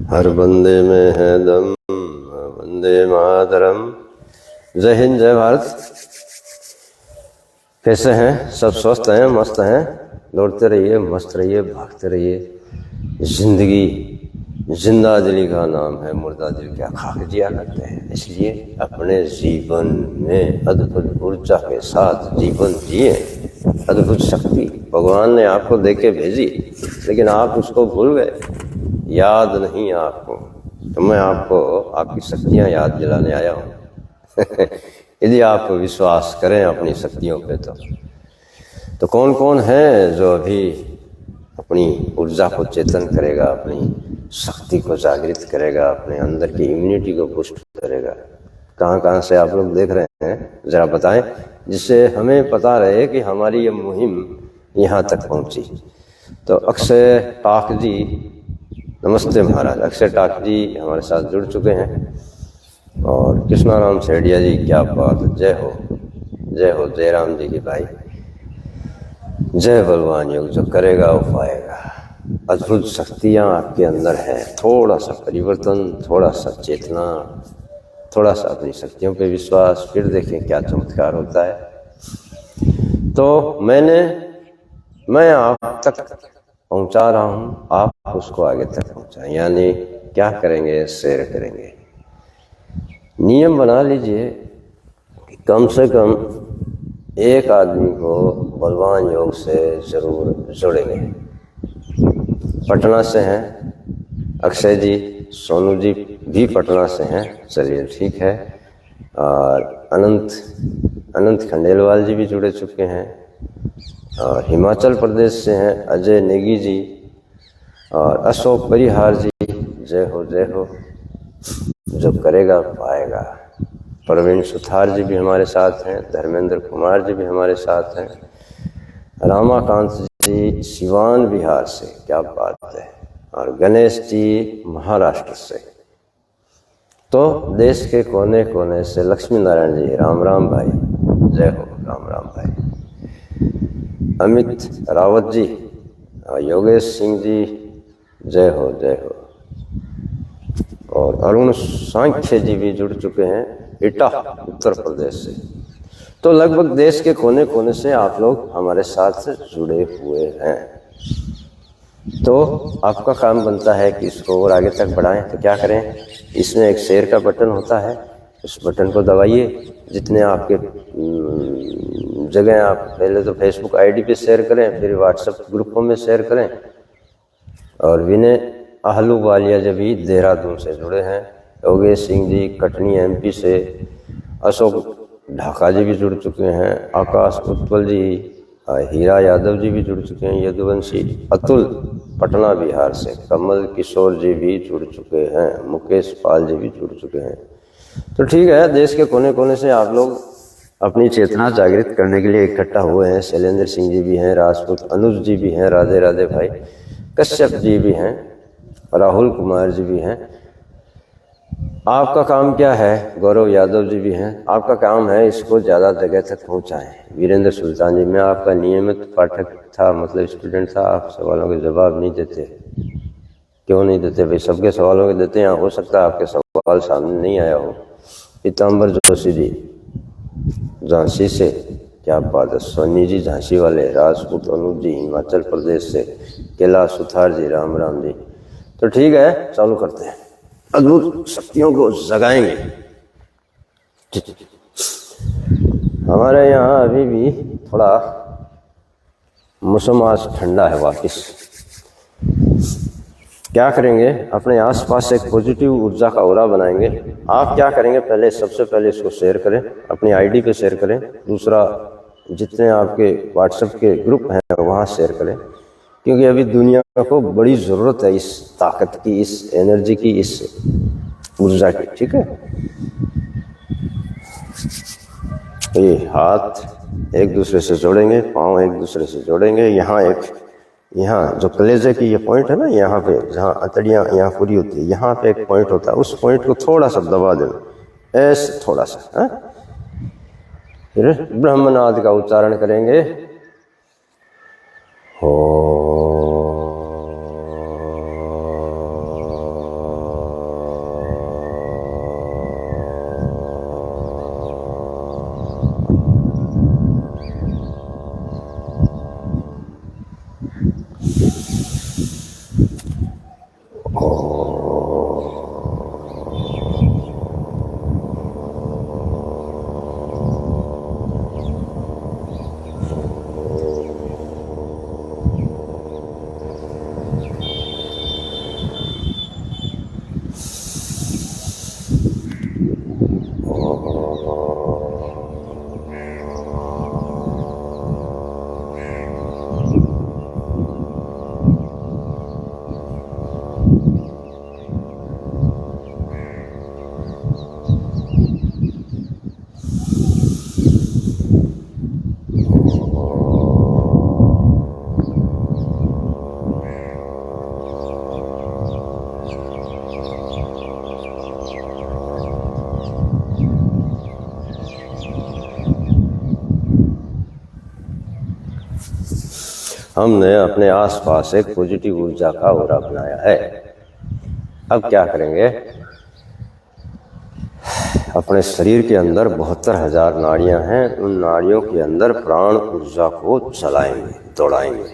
हर बंदे में है दम, वंदे मातरम। जय हिंद, जय भारत। कैसे हैं सब? स्वस्थ हैं, मस्त हैं? दौड़ते रहिए, मस्त रहिए, भागते रहिए। जिंदगी जिंदा दिली का नाम है, मुर्दा दिल क्या खाक जिया करते हैं। इसलिए अपने जीवन में अद्भुत ऊर्जा के साथ जीवन जिए। अद्भुत शक्ति भगवान ने आपको देके भेजी, लेकिन आप उसको भूल गए, याद नहीं आपको। तो मैं आपको आपकी शक्तियां याद दिलाने आया हूँ। यदि आप विश्वास करें अपनी शक्तियों पे तो कौन कौन है जो अभी अपनी ऊर्जा को चेतन करेगा, अपनी शक्ति को जागृत करेगा, अपने अंदर की इम्यूनिटी को पुष्ट करेगा? कहाँ कहाँ से आप लोग देख रहे हैं, जरा बताएं, जिससे हमें पता रहे कि हमारी ये मुहिम यहाँ तक पहुँची। तो अक्षय टाक जी, नमस्ते महाराज। अक्षय टाक जी हमारे साथ जुड़ चुके हैं। और कृष्णाराम सेठिया जी, क्या बात, जय हो, जय हो। जयराम जी की भाई, जय बलवान योग, जो करेगा वो पाएगा। अद्भुत शक्तियाँ आपके अंदर हैं। थोड़ा सा परिवर्तन, थोड़ा सा चेतना, थोड़ा सा अपनी शक्तियों पे विश्वास, फिर देखें क्या चमत्कार होता है। तो मैं आप तक पहुंचा रहा हूं, आप उसको आगे तक पहुंचाएं। यानी क्या करेंगे? शेयर करेंगे। नियम बना लीजिए कि कम से कम एक आदमी को बलवान योग से जरूर जोड़ेंगे। पटना से हैं अक्षय जी, सोनू जी भी पटना से हैं, चलिए ठीक है। और अनंत खंडेलवाल जी भी जुड़े चुके हैं। और हिमाचल प्रदेश से हैं अजय नेगी जी और अशोक परिहार जी, जय हो, जय हो। जो करेगा पाएगा। प्रवीण सुथार जी भी हमारे साथ हैं, धर्मेंद्र कुमार जी भी हमारे साथ हैं, रामाकांत जी सिवान बिहार से, क्या बात है, और गणेश जी महाराष्ट्र से। तो देश के कोने कोने से लक्ष्मी नारायण जी, राम राम भाई, जय हो, राम राम भाई। अमित रावत जी, योगेश सिंह जी, जय हो, जय हो। और अरुण सांख्य जी भी जुड़ चुके हैं इटा, उत्तर प्रदेश से। तो लगभग देश के कोने कोने से आप लोग हमारे साथ जुड़े हुए हैं। तो आपका काम बनता है कि इसको और आगे तक बढ़ाएं। तो क्या करें? इसमें एक शेयर का बटन होता है, उस बटन को दबाइए। जितने आपके जगह, आप पहले तो फेसबुक आईडी पे शेयर करें, फिर व्हाट्सएप ग्रुपों में शेयर करें। और विनय आहलूवालिया जी भी देहरादून से जुड़े हैं, योगेश सिंह जी कटनी एमपी से, अशोक ढाका जी भी जुड़ चुके हैं, आकाश उत्पल जी, हीरा यादव जी भी जुड़ चुके हैं, यदुवंशी अतुल पटना बिहार से, कमल किशोर जी भी जुड़ चुके हैं, मुकेश पाल जी भी जुड़ चुके हैं। तो ठीक है, देश के कोने कोने से आप लोग अपनी चेतना जागृत करने के लिए इकट्ठा हुए हैं। शैलेंद्र सिंह जी भी हैं, राजपूत अनुज जी भी हैं, राधे राधे भाई, कश्यप जी भी हैं, राहुल कुमार जी भी हैं। आपका काम क्या है? गौरव यादव जी भी हैं। आपका काम है इसको ज़्यादा जगह तक पहुंचाएं। वीरेंद्र सुल्तान जी, मैं आपका नियमित पाठक था, मतलब स्टूडेंट था। आप सवालों के जवाब नहीं देते, क्यों नहीं देते भाई? सबके सवालों के देते हैं। हो सकता है आपके सवाल सामने नहीं आया हो। पीताम्बर जोशी जी झांसी से, क्या बात है। सोनी जी झांसी वाले, राजपूत अनुज जी हिमाचल प्रदेश से, कैलाश सुथार जी, राम राम जी। तो ठीक है, चालू करते हैं। अद्भुत शक्तियों को जगाएंगे। हमारे यहाँ अभी भी थोड़ा मौसम आज ठंडा है वापिस। क्या करेंगे? अपने आसपास एक पॉजिटिव ऊर्जा का ऑरा बनाएंगे। आप क्या करेंगे? पहले, सबसे पहले इसको शेयर करें, अपनी आईडी पे शेयर करें। दूसरा, जितने आपके व्हाट्सएप के ग्रुप हैं वहाँ शेयर करें, क्योंकि अभी दुनिया को बड़ी ज़रूरत है इस ताकत की, इस एनर्जी की, इस ऊर्जा की। ठीक है, ये हाथ एक दूसरे से जोड़ेंगे, पाँव एक दूसरे से जोड़ेंगे। यहाँ जो कलेजे की ये पॉइंट है ना, यहाँ पे जहाँ अंतड़ियाँ यहाँ पूरी होती है, यहाँ पे एक पॉइंट होता है, उस पॉइंट को थोड़ा सा दबा देना, ऐसे थोड़ा सा। फिर ब्रह्मनाद का उच्चारण करेंगे। हो हमने अपने आसपास एक पॉजिटिव ऊर्जा का ऑरा बनाया है। अब क्या करेंगे, अपने शरीर के अंदर 72,000 नाड़ियां हैं, उन नाड़ियों के अंदर प्राण ऊर्जा को चलाएंगे, दौड़ाएंगे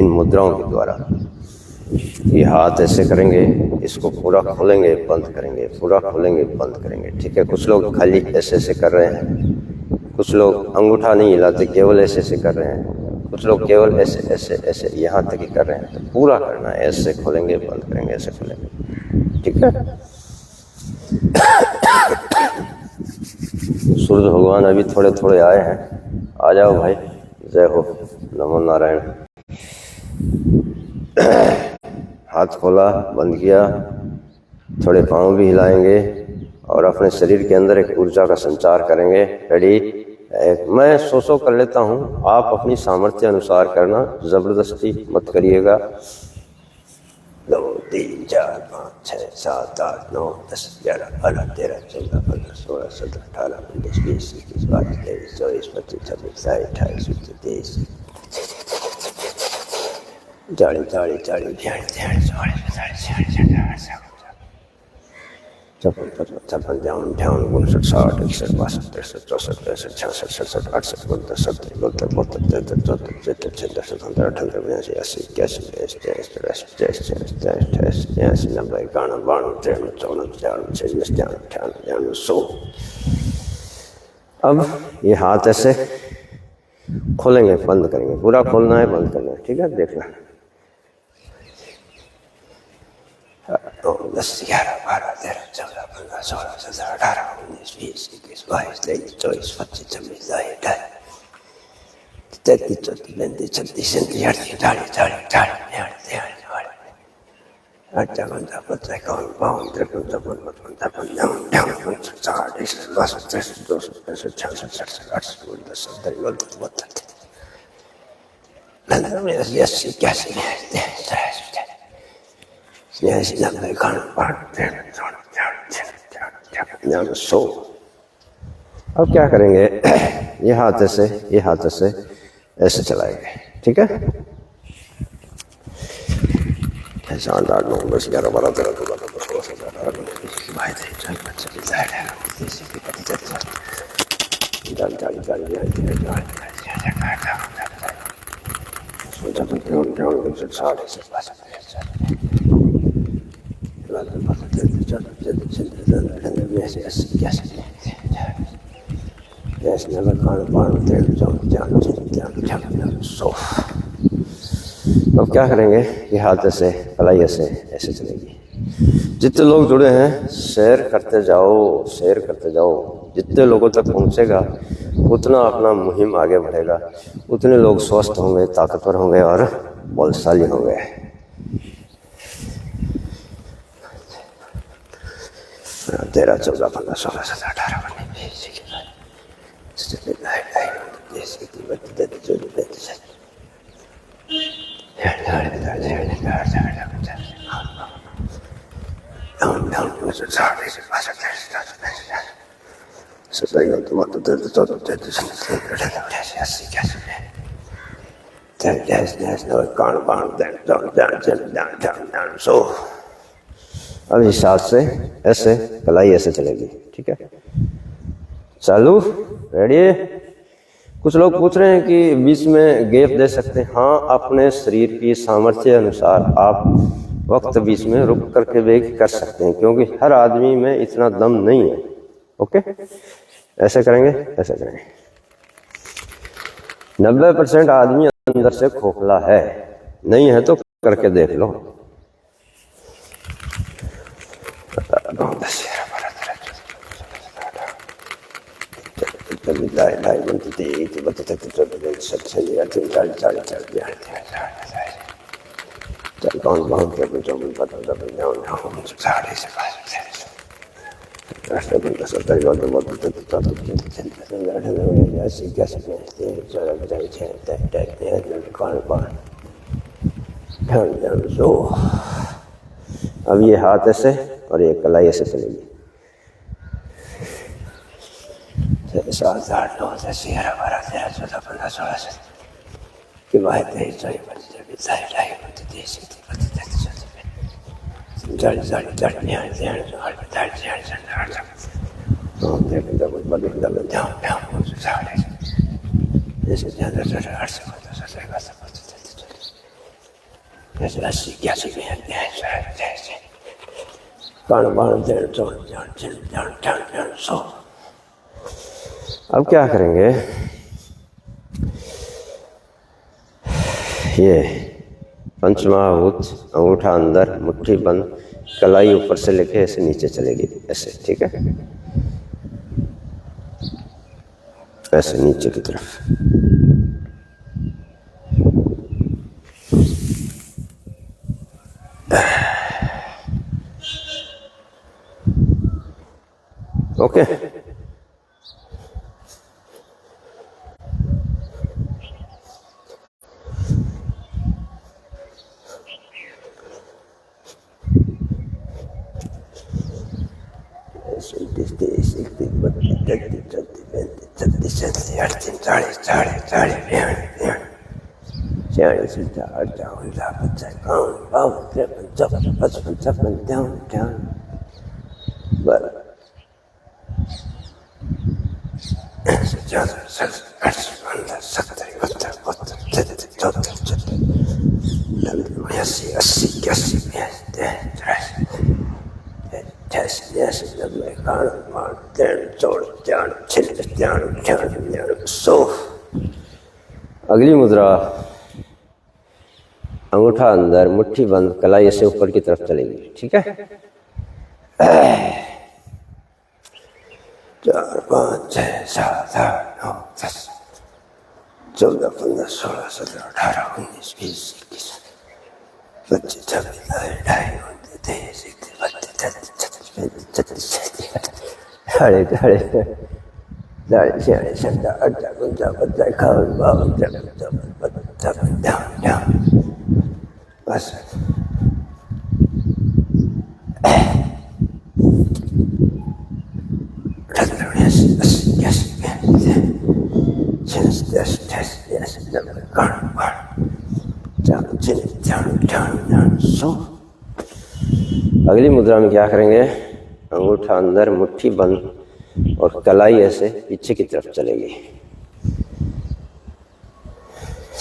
इन मुद्राओं के द्वारा। ये हाथ ऐसे करेंगे, इसको पूरा खोलेंगे बंद करेंगे, पूरा खोलेंगे बंद करेंगे। ठीक है, कुछ लोग खाली ऐसे ऐसे कर रहे हैं, कुछ लोग अंगूठा नहीं हिलाते, केवल ऐसे ऐसे कर रहे हैं, कुछ लोग केवल ऐसे ऐसे ऐसे यहाँ तक ही कर रहे हैं। तो पूरा करना है, ऐसे खोलेंगे बंद करेंगे, ऐसे खोलेंगे। ठीक है, सूर्य भगवान अभी थोड़े थोड़े आए हैं, आ जाओ भाई। जय हो, नमो नारायण। हाथ खोला, बंद किया, थोड़े पांव भी हिलाएंगे और अपने शरीर के अंदर एक ऊर्जा का संचार करेंगे। रेडी? मैं सो कर लेता हूँ, आप अपनी सामर्थ्य अनुसार करना, जबरदस्ती मत करिएगा। 2 3 4 5 6 7 8 9 10 11 12 13 14 15 16 17 18 19 20 21 22 23 24 25 26 27 28 29 30 40 40 40 42 54 55 56 59 60 61 62 63 64 65 66 67 68 69 70 71 72 73 74 75 76 77 अब ये हाथ ऐसे खोलेंगे, बंद करेंगे, पूरा खोलना है, बंद करना है। ठीक है, देखना। 10 11 12 13 14 15 16 17 18 19 20 21 22 23 24 25 26 27 28 अब क्या करेंगे, ये हाथ से ये हाथ से ऐसे चलाएंगे। ठीक है, 7 8 9 10 11 12 13 14 15 16 17 18 अब क्या करेंगे, ये हाथ से कलाई से ऐसे चलेगी। जितने लोग जुड़े हैं शेयर करते जाओ, शेयर करते जाओ। जितने लोगों तक पहुंचेगा उतना अपना मुहिम आगे बढ़ेगा, उतने लोग स्वस्थ होंगे, ताकतवर होंगे और बलशाली होंगे। तेरह 14 15 16 17 18 अब इस हाथ से ऐसे कलाई ऐसे चलेगी। ठीक है, चालू, रेडी? कुछ लोग पूछ रहे हैं कि बीच में गैप दे सकते हैं। हाँ, अपने शरीर की सामर्थ्य अनुसार आप वक्त बीच में रुक करके भी कर सकते हैं, क्योंकि हर आदमी में इतना दम नहीं है। ओके, ऐसे करेंगे, ऐसे करेंगे। 90% आदमी अंदर से खोखला है, नहीं है तो करके देख लो। 2 अब ये हाथ ऐसे और ये कलाई ऐसे चलेगी। 7 8 9 10 11 12 13 14 15 16 17 कि वाहे तेरी सारी बच्चे जब सारी लाई होती थी सीधी बच्चे जल्दी जल्दी जल्दी जल्दी ध्यान ध्यान हर ध्यान ध्यान ध्यान तो देखो तो कुछ बदल बदल ध्यान ध्यान कुछ सारे जैसे ध्यान जैसे हर से बदल जैसे का सब जैसे अस्सी क्या सी में ध्यान सारे जैसे कान बाण ध्यान जोड़ ध्यान ध्यान ध्यान ध्यान ध्यान सो। अब क्या करेंगे, ये पंचमहाभूत अंगूठा अंदर मुट्ठी बंद कलाई ऊपर से लेके ऐसे नीचे चलेगी ऐसे, ठीक है, ऐसे नीचे की तरफ। ओके अगली मुद्रा अंगूठा अंदर मुट्ठी बंद कलाई से ऊपर की तरफ चलेगी, ठीक है। 4 5 6 7 8 9 10 14 15 16 17 18 19 20 21 25 26 27 बस अगली मुद्रा में क्या करेंगे, अंगूठा अंदर मुट्ठी बंद और कलाई ऐसे पीछे की तरफ चलेगी।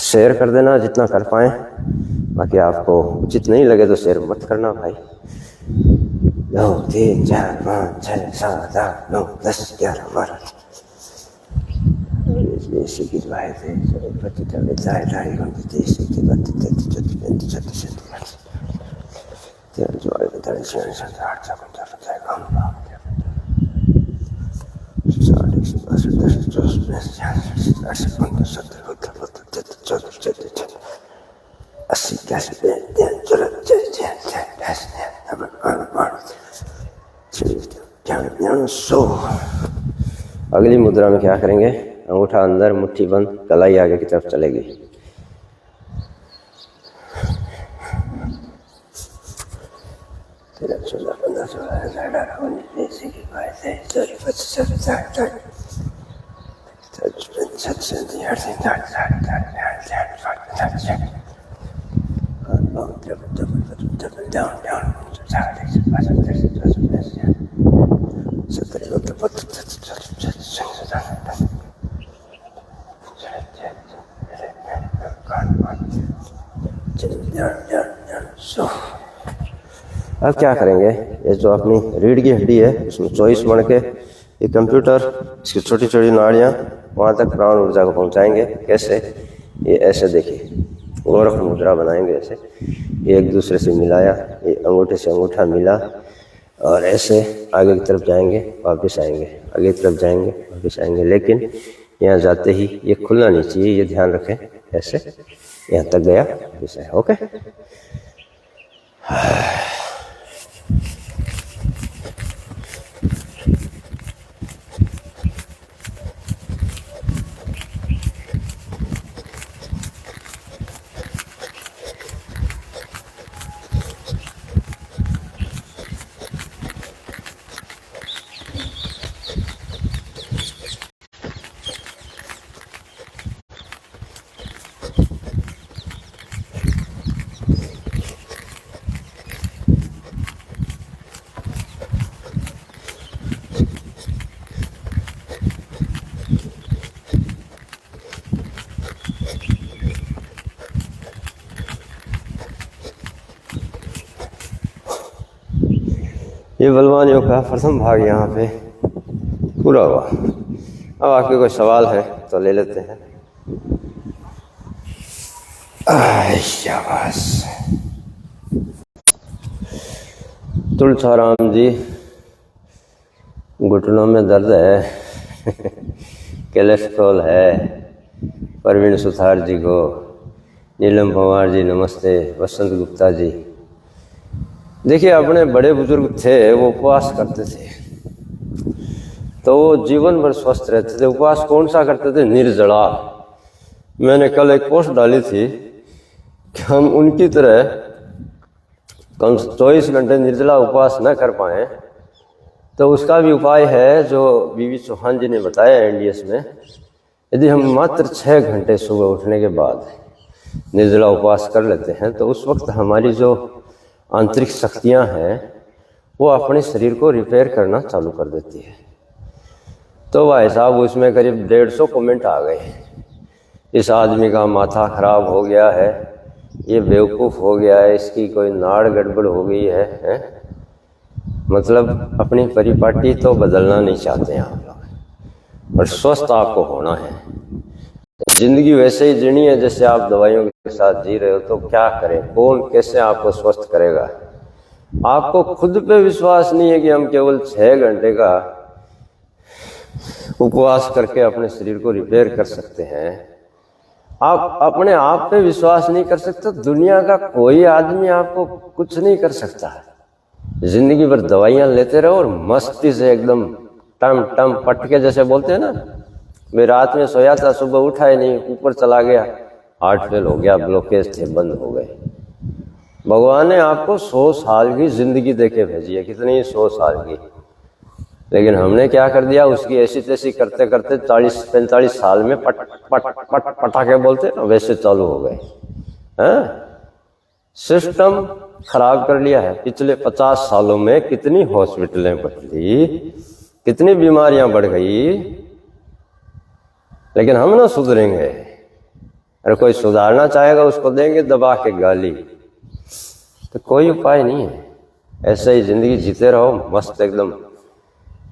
शेयर कर देना जितना कर पाए, बाकी आपको उचित नहीं लगे तो शेयर मत करना भाई। 2 3 4 5 6 7 8 9 10 11 12 ऐसे की बात है। 25 26 अगली मुद्रा में क्या करेंगे, अंगूठा अंदर मुट्ठी बंद कलाई आगे की तरफ चलेगी। अब क्या करेंगे, ये जो अपनी रीढ़ की हड्डी है उसमें 24 मण के ये कंप्यूटर, इसकी छोटी छोटी नाड़ियाँ वहाँ तक प्राण ऊर्जा को पहुँचाएंगे। कैसे, ये ऐसे देखिए, गोरख मुद्रा बनाएंगे ऐसे, ये एक दूसरे से मिलाया, ये अंगूठे से अंगूठा मिला और ऐसे आगे की तरफ जाएंगे वापस आएंगे, आगे की तरफ जाएंगे वापस आएंगे। लेकिन यहाँ जाते ही ये खुलना नहीं चाहिए, ये ध्यान रखें। ऐसे यहाँ तक गया वापस आया। ओके, ये बलवानियों का प्रथम भाग यहाँ पे पूरा हुआ। अब आपके कोई सवाल है तो ले लेते हैं। शाबाश। तुलसाराम जी, घुटनों में दर्द है, कोलेस्ट्रॉल है। परवीन सुथार जी को, नीलम पवार जी नमस्ते, वसंत गुप्ता जी। देखिए, अपने बड़े बुजुर्ग थे, वो उपवास करते थे तो वो जीवन भर स्वस्थ रहते थे। उपवास कौन सा करते थे? निर्जला। मैंने कल एक पोस्ट डाली थी कि हम उनकी तरह कम 24 घंटे निर्जला उपवास न कर पाए तो उसका भी उपाय है जो बीवी चौहान जी ने बताया एनडीएस में। यदि हम मात्र 6 घंटे सुबह उठने के बाद निर्जला उपवास कर लेते हैं तो उस वक्त हमारी जो आंतरिक शक्तियां हैं वो अपने शरीर को रिपेयर करना चालू कर देती है। तो भाई साहब, उसमें करीब 150 कमेंट आ गए। इस आदमी का माथा खराब हो गया है, ये बेवकूफ़ हो गया है, इसकी कोई नाड़ गड़बड़ हो गई है? मतलब अपनी परिपाटी तो बदलना नहीं चाहते हैं आप लोग, और स्वस्थ आपको होना है। जिंदगी वैसे ही जीनी है जैसे आप दवाइयों के साथ जी रहे हो। तो क्या करें, कौन कैसे आपको स्वस्थ करेगा? आपको खुद पे विश्वास नहीं है कि हम केवल 6 घंटे का उपवास करके अपने शरीर को रिपेयर कर सकते हैं। आप अपने आप पे विश्वास नहीं कर सकते, दुनिया का कोई आदमी आपको कुछ नहीं कर सकता। जिंदगी भर दवाइयां लेते रहो और मस्ती से एकदम टम टम पटके जैसे बोलते हैं ना। मैं रात में सोया था, सुबह उठा ही नहीं, ऊपर चला गया, हार्ट फेल हो गया, ब्लॉकेज थे, बंद हो गए। भगवान ने आपको 100 साल की जिंदगी देके भेजी है। कितनी? 100 साल की। लेकिन हमने क्या कर दिया, उसकी ऐसी तैसी करते करते 40-45 साल में पट पट पट पटाखे बोलते हैं ना, वैसे चालू हो गए हैं। सिस्टम खराब कर लिया है। पिछले 50 सालों में कितनी हॉस्पिटलें बदली, कितनी बीमारियां बढ़ गई, लेकिन हम ना सुधरेंगे। अरे कोई सुधारना चाहेगा उसको देंगे दबा के गाली। तो कोई उपाय नहीं है। ऐसे ही जिंदगी जीते रहो, मस्त एकदम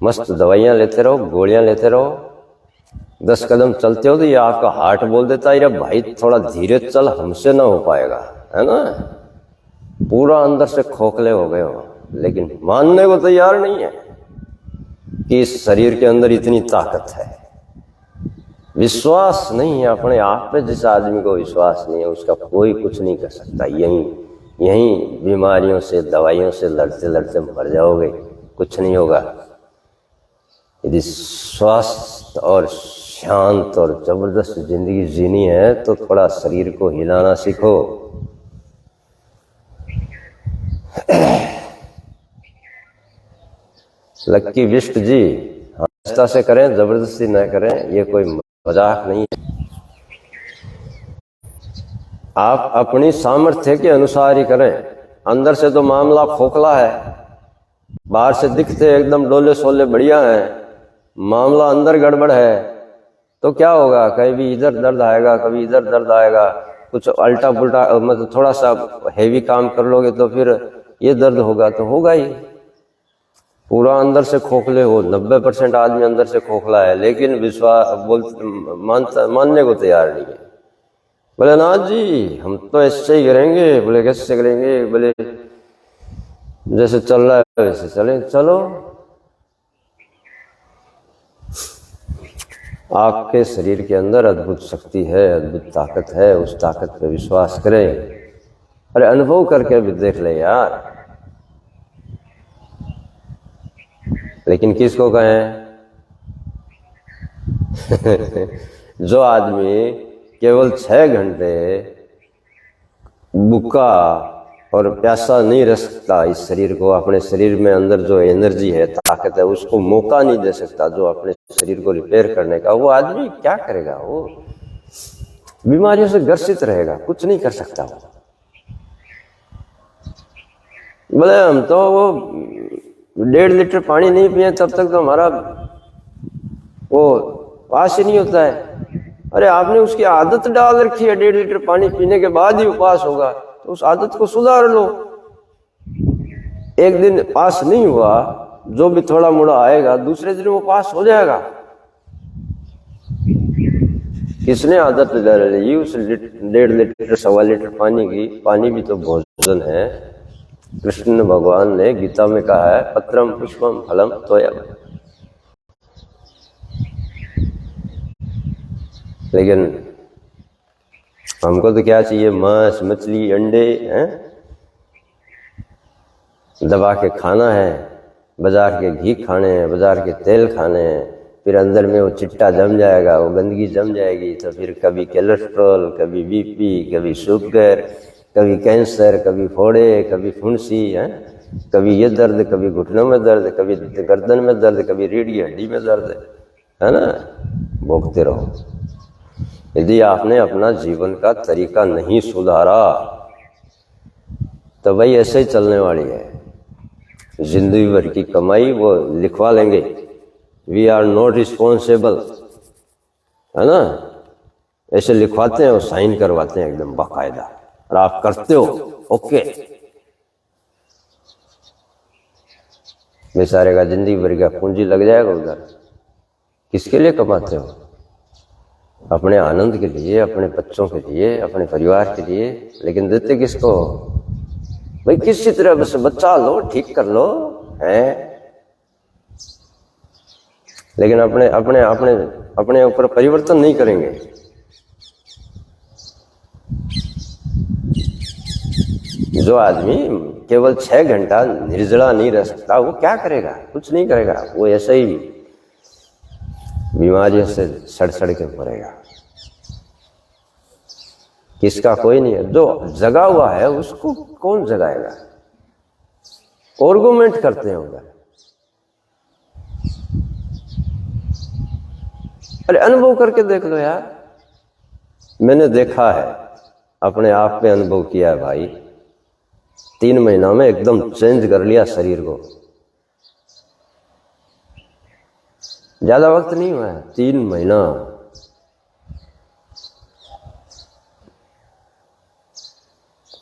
मस्त दवाइयां लेते रहो, गोलियां लेते रहो। 10 कदम चलते हो तो ये आपका हार्ट बोल देता है, भाई थोड़ा धीरे चल, हमसे ना हो पाएगा, है ना। पूरा अंदर से खोखले हो गए हो, लेकिन मानने को तैयार नहीं है कि इस शरीर के अंदर इतनी ताकत है। विश्वास नहीं है अपने आप पे। जिस आदमी को विश्वास नहीं है उसका कोई कुछ नहीं कर सकता। यहीं बीमारियों से, दवाइयों से लड़ते लड़ते मर जाओगे, कुछ नहीं होगा। यदि स्वस्थ और शांत और जबरदस्त जिंदगी जीनी है तो थोड़ा शरीर को हिलाना सीखो। लक्की विष्ट जी, आस्था से करें, जबरदस्ती न करें, ये कोई मजाक नहीं है। आप अपनी सामर्थ्य के अनुसार ही करें। अंदर से तो मामला खोखला है, बाहर से दिखते एकदम डोले सोले बढ़िया हैं, मामला अंदर गड़बड़ है। तो क्या होगा, कभी इधर दर्द आएगा, कभी इधर दर्द आएगा, कुछ उल्टा पुल्टा, मतलब थोड़ा सा हेवी काम कर लोगे तो फिर ये दर्द होगा, तो होगा ही। पूरा अंदर से खोखले हो। 90% आदमी अंदर से खोखला है, लेकिन विश्वास मानने को तैयार नहीं है। बोले नाथ जी हम तो ऐसे ही करेंगे। बोले कैसे करेंगे? बोले जैसे चल रहा है वैसे चले। चलो, आपके शरीर के अंदर अद्भुत शक्ति है, अद्भुत ताकत है, उस ताकत पे विश्वास करें। अरे अनुभव करके भी देख ले यार। लेकिन किसको कहें? जो आदमी केवल 6 घंटे भूखा और प्यासा नहीं रख सकता, इस शरीर को, अपने शरीर में अंदर जो एनर्जी है, ताकत है, उसको मौका नहीं दे सकता जो अपने शरीर को रिपेयर करने का, वो आदमी क्या करेगा? वो बीमारियों से ग्रसित रहेगा, कुछ नहीं कर सकता वो। बोले हम तो वो 1.5 लीटर पानी नहीं पिए तब तक तो हमारा वो पास ही नहीं होता है। अरे आपने उसकी आदत डाल रखी है 1.5 लीटर पानी पीने के बाद ही उपवास होगा, तो उस आदत को सुधार लो। एक दिन पास नहीं हुआ, जो भी थोड़ा मोड़ा आएगा दूसरे दिन वो पास हो जाएगा। किसने आदत डाल ली उस 1.5 लीटर 1.25 लीटर पानी की? पानी भी तो भोजन है। कृष्ण भगवान ने गीता में कहा है, पत्रम पुष्पम फलम तोयम। लेकिन हमको तो क्या चाहिए? मांस, मछली, अंडे हैं, दबा के खाना है, बाजार के घी खाने हैं, बाजार के तेल खाने हैं, फिर अंदर में वो चिट्टा जम जाएगा, वो गंदगी जम जाएगी, तो फिर कभी कोलेस्ट्रॉल, कभी बीपी, कभी शुगर, कभी कैंसर, कभी फोड़े, कभी फुंसी है, कभी ये दर्द, कभी घुटनों में दर्द, कभी गर्दन में दर्द, कभी रीढ़ की हड्डी में दर्द, है ना? भोगते रहो। यदि आपने अपना जीवन का तरीका नहीं सुधारा तो भाई ऐसे ही चलने वाली है। जिंदगी भर की कमाई वो लिखवा लेंगे, वी आर नॉट रिस्पॉन्सिबल, है ना? ऐसे लिखवाते हैं और साइन करवाते हैं एकदम बाकायदा, और आप करते हो ओके। बेचारे का जिंदगी भर का पूंजी लग जाएगा उधर। किसके लिए कमाते हो? अपने आनंद के लिए, अपने बच्चों के लिए, अपने परिवार के लिए। लेकिन देते किसको? भाई किसी तरह बस बच्चा लो, ठीक कर लो है, लेकिन अपने अपने अपने अपने ऊपर परिवर्तन नहीं करेंगे। जो आदमी केवल 6 घंटा निर्जला नहीं रह सकता, वो क्या करेगा? कुछ नहीं करेगा, वो ऐसे ही बीमारियों से सड़ के मरेगा। किसका? कोई नहीं है। जो जगा हुआ है उसको कौन जगाएगा? आर्गुमेंट करते हैं उधर। अरे अनुभव करके देख लो यार। मैंने देखा है, अपने आप पे अनुभव किया है भाई। 3 महीना में एकदम चेंज कर लिया शरीर को। ज्यादा वक्त नहीं हुआ है, 3 महीना।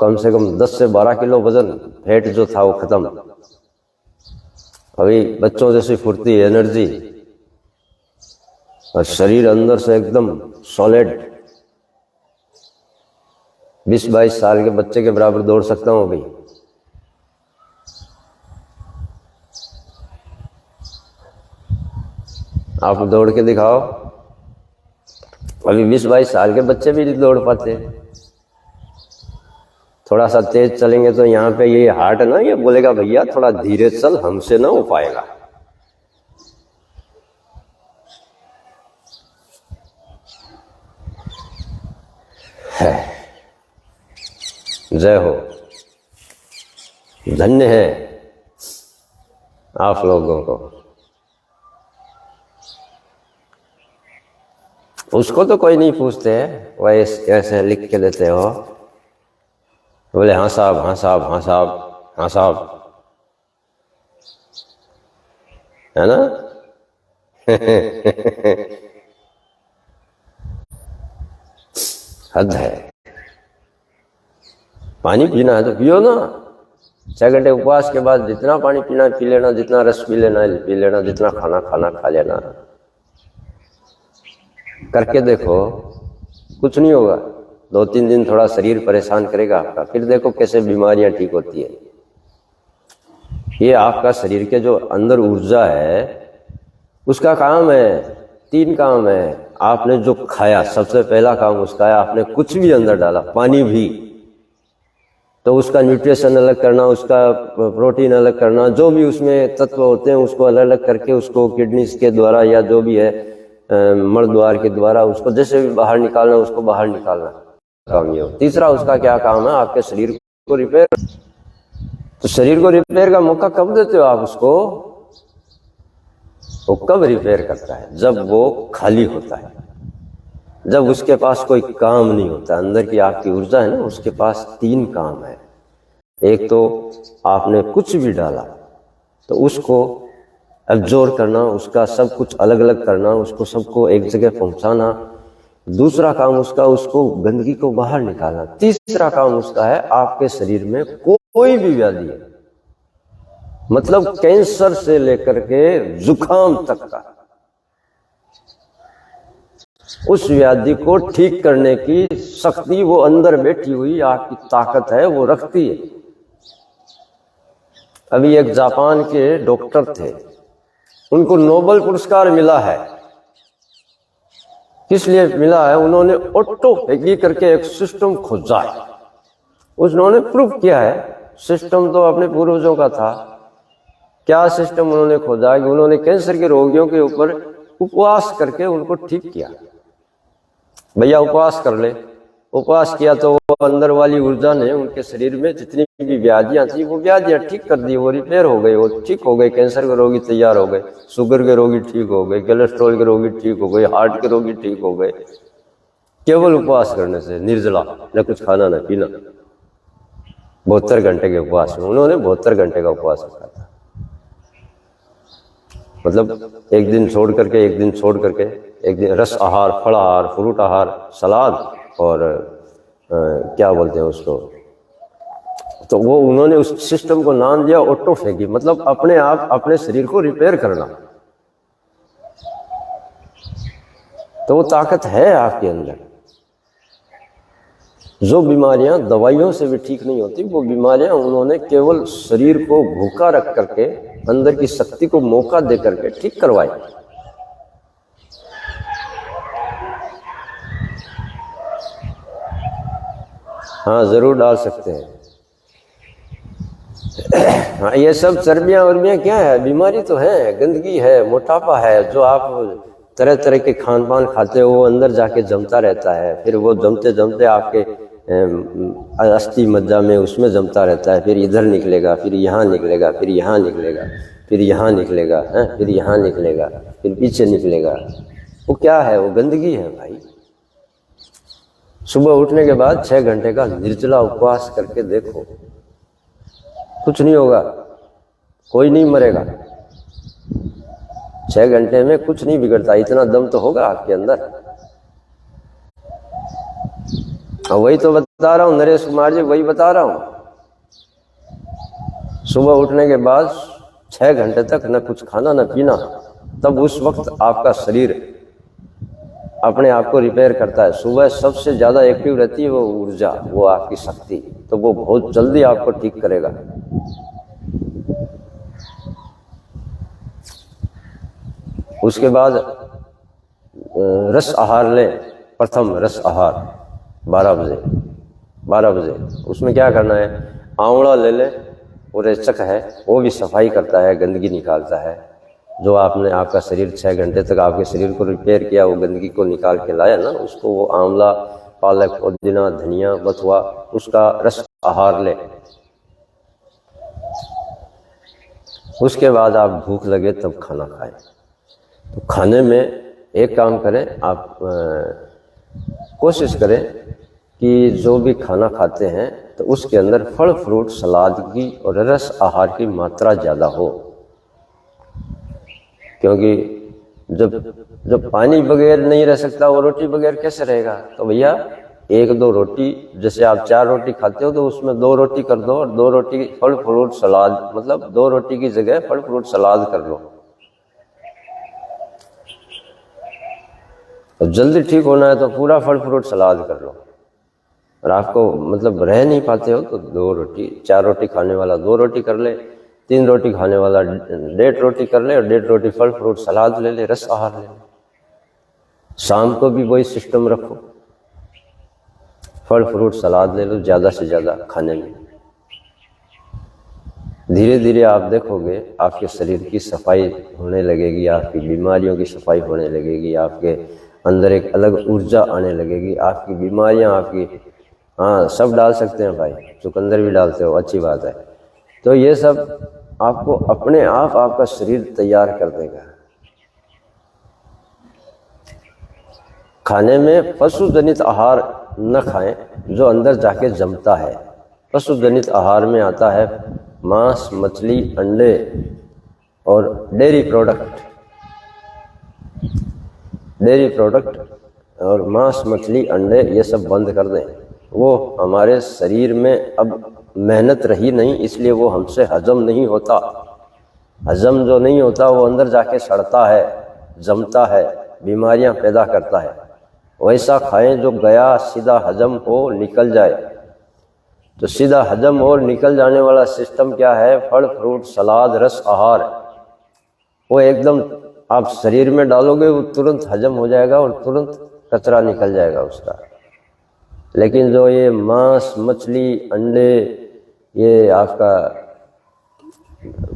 कम से कम 10 से 12 किलो वजन, फैट जो था वो खत्म। अभी बच्चों जैसी फुर्ती, एनर्जी, और शरीर अंदर से एकदम सॉलिड। 20-22 साल के बच्चे के बराबर दौड़ सकता हूं अभी। आप दौड़ के दिखाओ। अभी 20-22 साल के बच्चे भी नहीं दौड़ पाते। थोड़ा सा तेज चलेंगे तो यहाँ पे ये हार्ट है ना, ये बोलेगा भैया थोड़ा धीरे चल, हमसे ना हो पाएगा। है। जय हो। धन्य है आप लोगों को। उसको तो कोई नहीं पूछते, वह ऐसे लिख के देते हो, बोले हाँ साहब, हाँ साहब, हाँ साहब, हाँ साहब, है ना? हद है। पानी पीना है तो पियो ना। 6 घंटे उपवास के बाद जितना पानी पीना है पी लेना, जितना रस पी लेना है पी लेना, जितना खाना खा लेना। करके देखो, कुछ नहीं होगा। 2-3 दिन थोड़ा शरीर परेशान करेगा आपका, फिर देखो कैसे बीमारियां ठीक होती है। ये आपका शरीर के जो अंदर ऊर्जा है उसका काम है, 3 काम है। आपने जो खाया, सबसे पहला काम उसका है, आपने कुछ भी अंदर डाला, पानी भी, तो उसका न्यूट्रिशन अलग करना, उसका प्रोटीन अलग करना, जो भी उसमें तत्व होते हैं उसको अलग अलग करके उसको किडनीज के द्वारा या जो भी है मल द्वार के द्वारा उसको जैसे भी बाहर निकालना, उसको बाहर निकालना काम ये हो। तीसरा उसका क्या काम है? आपके शरीर को रिपेयर। तो शरीर को रिपेयर का मौका कब देते हो आप उसको? वो कब रिपेयर करता है? जब वो खाली होता है, जब उसके पास कोई काम नहीं होता। अंदर की आपकी ऊर्जा है ना, उसके पास 3 काम है। एक तो आपने कुछ भी डाला तो उसको एब्जॉर्ब करना, उसका सब कुछ अलग अलग करना, उसको सबको एक जगह पहुंचाना। दूसरा काम उसका, उसको गंदगी को बाहर निकालना। तीसरा काम उसका है, आपके शरीर में कोई भी व्याधि है मतलब कैंसर से लेकर के जुकाम तक का, उस व्याधि को ठीक करने की शक्ति वो अंदर बैठी हुई आपकी ताकत है, वो रखती है। अभी एक जापान के डॉक्टर थे, उनको नोबेल पुरस्कार मिला है। किस लिए मिला है? उन्होंने ऑटोफेगी करके एक सिस्टम खोजा है। उन्होंने प्रूव किया है, सिस्टम तो अपने पूर्वजों का था। क्या सिस्टम उन्होंने खोजा कि उन्होंने कैंसर के रोगियों के ऊपर उपवास करके उनको ठीक किया। भैया उपवास कर ले, उपवास किया तो वो अंदर वाली ऊर्जा ने उनके शरीर में जितनी भी व्याधियां थी वो व्याधियां ठीक कर दी, वो रिपेयर हो गई, वो ठीक हो गए। कैंसर के रोगी तैयार हो गए, शुगर के रोगी ठीक हो गए, कोलेस्ट्रॉल के रोगी ठीक हो गए, हार्ट के रोगी ठीक हो गए, केवल उपवास करने से। निर्जला, न कुछ खाना न पीना, 72 घंटे के उपवास में। उन्होंने 72 घंटे का उपवास रखा था। मतलब एक दिन छोड़ करके, एक दिन छोड़ करके, एक दिन रस आहार, फल आहार, फ्रूट आहार, सलाद और क्या बोलते हैं उसको, तो वो उन्होंने उस सिस्टम को नाम दिया ऑटोफेगी। मतलब अपने आप अपने शरीर को रिपेयर करना। तो वो ताकत है आपके अंदर। जो बीमारियां दवाइयों से भी ठीक नहीं होती, वो बीमारियां उन्होंने केवल शरीर को भूखा रख करके, अंदर की शक्ति को मौका दे करके ठीक करवाई। हाँ, जरूर डाल सकते हैं। हाँ, ये सब चर्बियां वर्बियां क्या है? बीमारी तो है, गंदगी है, मोटापा है। जो आप तरह तरह के खान पान खाते हो वो अंदर जाके जमता रहता है। फिर वो जमते जमते आपके अस्थि मज्जा में उसमें जमता रहता है। फिर इधर निकलेगा, फिर यहाँ निकलेगा, फिर यहाँ निकलेगा, फिर यहाँ निकलेगा, फिर यहाँ निकलेगा, फिर पीछे निकलेगा। वो क्या है? वो गंदगी है भाई। सुबह उठने के बाद 6 घंटे का निर्जला उपवास करके देखो, कुछ नहीं होगा, कोई नहीं मरेगा। 6 घंटे में कुछ नहीं बिगड़ता। इतना दम तो होगा आपके अंदर। वही तो बता रहा हूँ नरेश कुमार जी, वही बता रहा हूँ। सुबह उठने के बाद 6 घंटे तक न कुछ खाना न पीना, तब उस वक्त आपका शरीर अपने आप को रिपेयर करता है। सुबह सबसे ज्यादा एक्टिव रहती है वो ऊर्जा, वो आपकी शक्ति, तो वो बहुत जल्दी आपको ठीक करेगा। उसके बाद रस आहार लें। प्रथम रस आहार 12 बजे। उसमें क्या करना है? आंवला ले ले, वो रेचक है, वो भी सफाई करता है, गंदगी निकालता है। जो आपने आपका शरीर 6 घंटे तक आपके शरीर को रिपेयर किया, वो गंदगी को निकाल के लाया ना, उसको वो आंवला, पालक, पुदीना, धनिया, बथुआ, उसका रस आहार ले। उसके बाद आप भूख लगे तब खाना खाएं। तो खाने में एक काम करें आप, कोशिश करें कि जो भी खाना खाते हैं तो उसके अंदर फल फ्रूट सलाद की और रस आहार की मात्रा ज़्यादा हो। क्योंकि जब पानी बगैर नहीं रह सकता, वो रोटी बगैर कैसे रहेगा? तो भैया 1-2 रोटी, जैसे आप 4 रोटी खाते हो तो उसमें 2 रोटी कर दो और 2 रोटी फल फ्रूट सलाद, मतलब 2 रोटी की जगह फल फ्रूट सलाद कर लो। तो जल्दी ठीक होना है तो पूरा फल फ्रूट सलाद कर लो। और आपको मतलब रह नहीं पाते हो तो 2 रोटी, 4 रोटी खाने वाला 2 रोटी कर ले, 3 रोटी खाने वाला 1.5 रोटी कर ले और 1.5 रोटी फल फ्रूट सलाद ले ले, रस आहार ले ले। शाम को भी वही सिस्टम रखो, फल फ्रूट सलाद ले लो ज़्यादा से ज़्यादा खाने में। धीरे धीरे आप देखोगे आपके शरीर की सफाई होने लगेगी, आपकी बीमारियों की सफाई होने लगेगी, आपके अंदर एक अलग ऊर्जा आने लगेगी, आपकी बीमारियां आपकी, हाँ सब डाल सकते हैं भाई, चुकंदर भी डालते हो, अच्छी बात है। तो ये सब आपको अपने आप आपका शरीर तैयार कर देगा। खाने में पशु जनित आहार न खाएं जो अंदर जाके जमता है। पशु जनित आहार में आता है मांस, मछली, अंडे और डेयरी प्रोडक्ट और मांस, मछली, अंडे ये सब बंद कर दें। वो हमारे शरीर में अब मेहनत रही नहीं, इसलिए वो हमसे हजम नहीं होता। हजम जो नहीं होता वो अंदर जाके सड़ता है, जमता है, बीमारियां पैदा करता है। वैसा खाएं जो गया सीधा हजम हो निकल जाए। तो सीधा हजम और निकल जाने वाला सिस्टम क्या है? फल, फ्रूट, सलाद, रस आहार। वो एकदम आप शरीर में डालोगे वो तुरंत हजम हो जाएगा और तुरंत कचरा निकल जाएगा उसका। लेकिन जो ये मांस, मछली, अंडे, ये आपका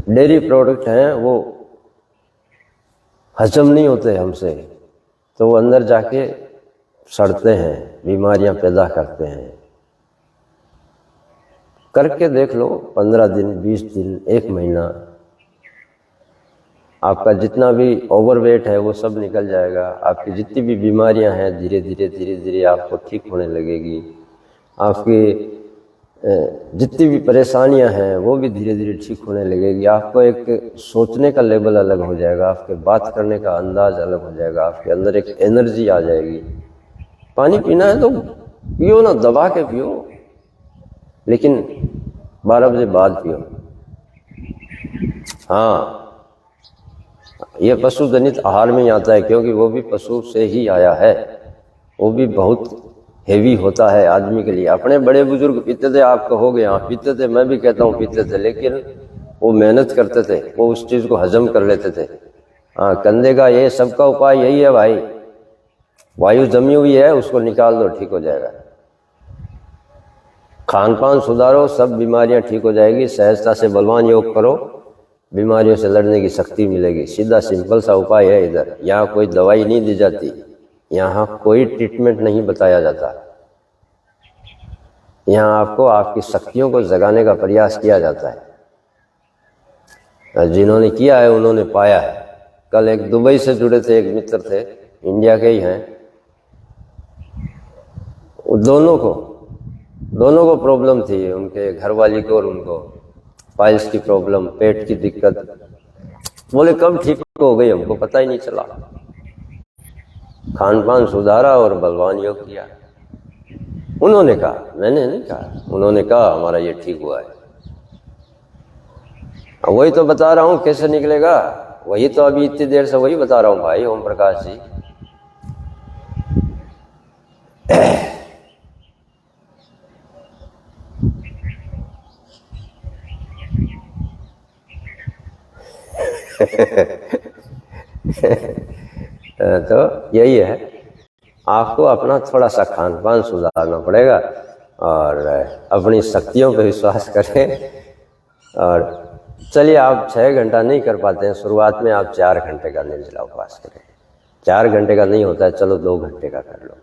डेयरी प्रोडक्ट हैं वो हजम नहीं होते हमसे, तो वो अंदर जाके सड़ते हैं, बीमारियां पैदा करते हैं। करके देख लो 15 दिन, 20 दिन, 1 महीना, आपका जितना भी ओवरवेट है वो सब निकल जाएगा। आपकी जितनी भी बीमारियां हैं धीरे धीरे आपको ठीक होने लगेगी। आपकी जितनी भी परेशानियां हैं वो भी धीरे धीरे ठीक होने लगेगी। आपको एक सोचने का लेवल अलग हो जाएगा, आपके बात करने का अंदाज अलग हो जाएगा, आपके अंदर एक एनर्जी आ जाएगी। पानी पीना है तो पियो ना, दबा के पियो, लेकिन 12 बजे बाद पियो। हाँ, ये पशु जनित आहार में ही आता है, क्योंकि वो भी पशु से ही आया है। वो भी बहुत हेवी होता है आदमी के लिए। अपने बड़े बुजुर्ग पीते थे, आप कहोगे हाँ पीते थे, मैं भी कहता हूँ पीते थे, लेकिन वो मेहनत करते थे, वो उस चीज को हजम कर लेते थे। हाँ, कंधे का ये सबका उपाय यही है भाई, वायु जमी हुई है उसको निकाल दो, ठीक हो जाएगा। खान पान सुधारो, सब बीमारियां ठीक हो जाएगी। सहजता से बलवान योग करो, बीमारियों से लड़ने की शक्ति मिलेगी। सीधा सिंपल सा उपाय है इधर। यहाँ कोई दवाई नहीं दी जाती, यहाँ कोई ट्रीटमेंट नहीं बताया जाता। यहाँ आपको आपकी शक्तियों को जगाने का प्रयास किया जाता है। जिन्होंने किया है उन्होंने पाया है। कल एक दुबई से जुड़े थे, एक मित्र थे, इंडिया के ही हैं। दोनों को प्रॉब्लम थी, उनके घरवाली को और उनको पाइल्स की प्रॉब्लम, पेट की दिक्कत। बोले कब ठीक हो गई, हमको पता ही नहीं चला। खान पान सुधारा और बलवान योग किया। उन्होंने कहा, मैंने नहीं कहा, उन्होंने कहा हमारा ये ठीक हुआ है। वही तो बता रहा हूं, कैसे निकलेगा? वही तो अभी इतनी देर से वही बता रहा हूं भाई ओम प्रकाश जी। तो यही है, आपको अपना थोड़ा सा खान पान सुधारना पड़ेगा और अपनी शक्तियों पर विश्वास करें। और चलिए, आप 6 घंटा नहीं कर पाते हैं, शुरुआत में आप 4 घंटे का निर्जला उपवास करें। 4 घंटे का नहीं होता है, चलो 2 घंटे का कर लो।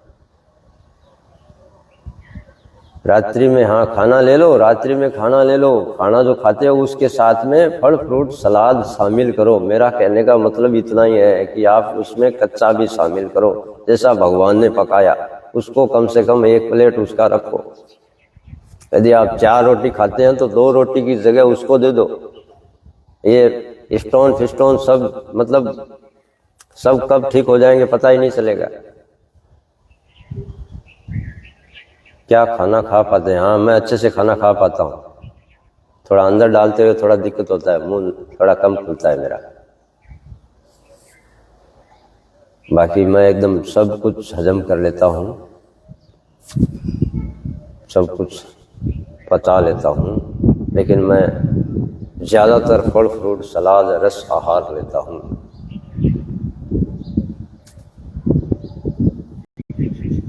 रात्रि में हाँ खाना ले लो, रात्रि में खाना ले लो। खाना जो खाते हो उसके साथ में फल, फ्रूट, सलाद शामिल करो। मेरा कहने का मतलब इतना ही है कि आप उसमें कच्चा भी शामिल करो, जैसा भगवान ने पकाया उसको कम से कम 1 प्लेट उसका रखो। यदि आप 4 रोटी खाते हैं तो 2 रोटी की जगह उसको दे दो। ये स्टोन फिस्टोन सब मतलब सब कब ठीक हो जाएंगे पता ही नहीं चलेगा। क्या खाना खा पाते हैं? हाँ, मैं अच्छे से खाना खा पाता हूँ। थोड़ा अंदर डालते हुए थोड़ा दिक्कत होता है, मुंह थोड़ा कम खुलता है मेरा। बाकी मैं एकदम सब कुछ हजम कर लेता हूँ, सब कुछ पचा लेता हूँ। लेकिन मैं ज़्यादातर फल, फ्रूट, सलाद, रस आहार लेता हूँ।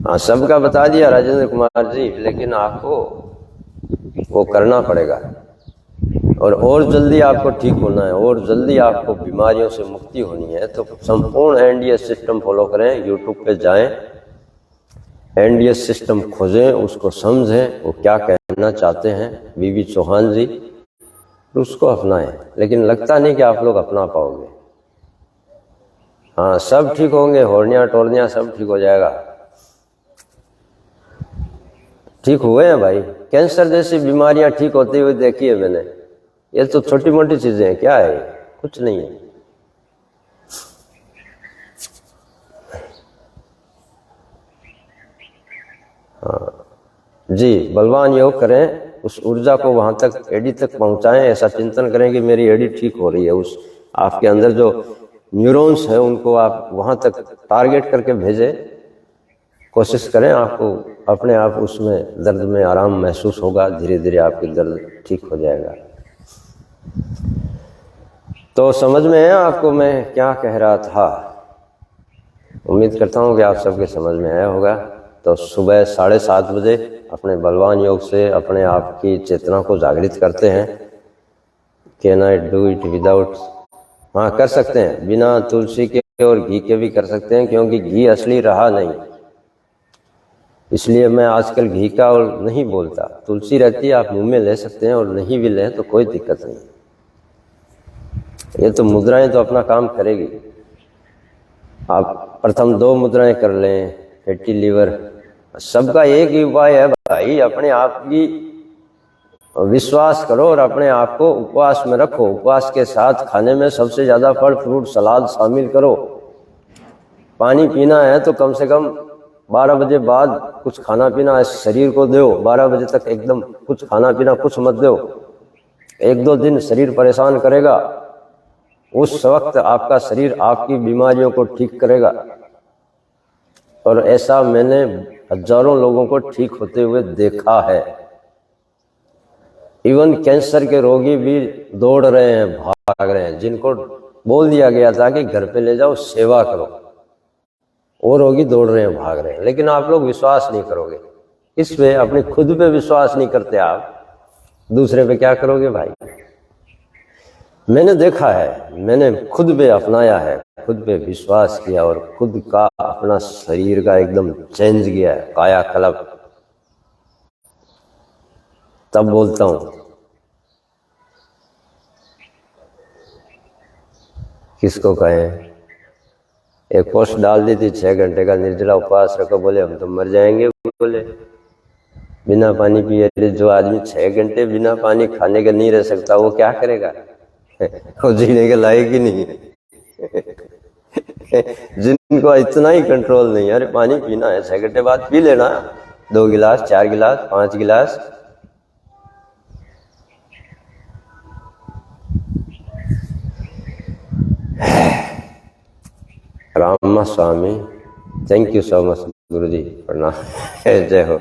हाँ, सबका बता दिया राजेंद्र कुमार जी, लेकिन आपको वो करना पड़ेगा। और जल्दी आपको ठीक होना है, और जल्दी आपको बीमारियों से मुक्ति होनी है तो संपूर्ण एनडीएस सिस्टम फॉलो करें। यूट्यूब पे जाएं, एनडीएस सिस्टम खोजें, उसको समझें वो क्या कहना चाहते हैं बीबी चौहान जी, उसको अपनाएं। लेकिन लगता नहीं कि आप लोग अपना पाओगे। हाँ, सब ठीक होंगे, होर्निया टोर्निया सब ठीक हो जाएगा। ठीक हुए हैं भाई, कैंसर जैसी बीमारियां ठीक होती हुई देखी है मैंने। ये तो छोटी मोटी चीजें हैं, क्या है, कुछ नहीं है। हाँ जी, बलवान योग करें, उस ऊर्जा को वहां तक, एडी तक पहुंचाएं। ऐसा चिंतन करें कि मेरी एडी ठीक हो रही है। उस आपके अंदर जो न्यूरॉन्स है उनको आप वहां तक टारगेट करके भेजें। कोशिश करें, आपको अपने आप उसमें दर्द में आराम महसूस होगा। धीरे धीरे आपकी दर्द ठीक हो जाएगा। तो समझ में है आपको मैं क्या कह रहा था? उम्मीद करता हूँ कि आप सबके समझ में आया होगा। तो सुबह 7:30 बजे अपने बलवान योग से अपने आप की चेतना को जागृत करते हैं। Can I do it without? हाँ, कर सकते हैं, बिना तुलसी के और घी के भी कर सकते हैं, क्योंकि घी असली रहा नहीं, इसलिए मैं आजकल घी का और नहीं बोलता। तुलसी रहती है, आप मुंह में ले सकते हैं, और नहीं भी लें तो कोई दिक्कत नहीं। ये तो मुद्राएं तो अपना काम करेगी। आप प्रथम 2 मुद्राएं कर लें, फैटी लीवर। सबका एक ही उपाय है भाई, अपने आप की विश्वास करो और अपने आप को उपवास में रखो। उपवास के साथ खाने में सबसे ज्यादा फल फ्रूट सलाद शामिल करो। पानी पीना है तो कम से कम 12 बजे बाद कुछ खाना पीना शरीर को दो। 12 बजे तक एकदम कुछ खाना पीना कुछ मत दो। 1-2 दिन शरीर परेशान करेगा, उस वक्त आपका शरीर आपकी बीमारियों को ठीक करेगा। और ऐसा मैंने हजारों लोगों को ठीक होते हुए देखा है। इवन कैंसर के रोगी भी दौड़ रहे हैं, भाग रहे हैं। जिनको बोल दिया गया था कि घर पे ले जाओ सेवा करो, वो रोगी दौड़ रहे हैं, भाग रहे हैं। लेकिन आप लोग विश्वास नहीं करोगे। इस पे अपने खुद पे विश्वास नहीं करते आप, दूसरे पे क्या करोगे भाई? मैंने देखा है, मैंने खुद पे अपनाया है, खुद पे विश्वास किया और खुद का अपना शरीर का एकदम चेंज किया है, कायाकल्प। तब बोलता हूं। किसको कहें? एक पोस्ट डाल दी थी 6 घंटे का निर्जला उपवास रखो, बोले हम तो मर जाएंगे। बोले बिना पानी पिए जो आदमी 6 घंटे बिना पानी खाने के नहीं रह सकता, वो क्या करेगा? वो जीने के लायक ही नहीं है। जिनको इतना ही कंट्रोल नहीं है, अरे पानी पीना है 6 घंटे बाद पी लेना, 2 गिलास 4 गिलास 5 गिलास। रामा स्वामी, थैंक यू सो मच गुरु जी, प्रणाम। जय हो,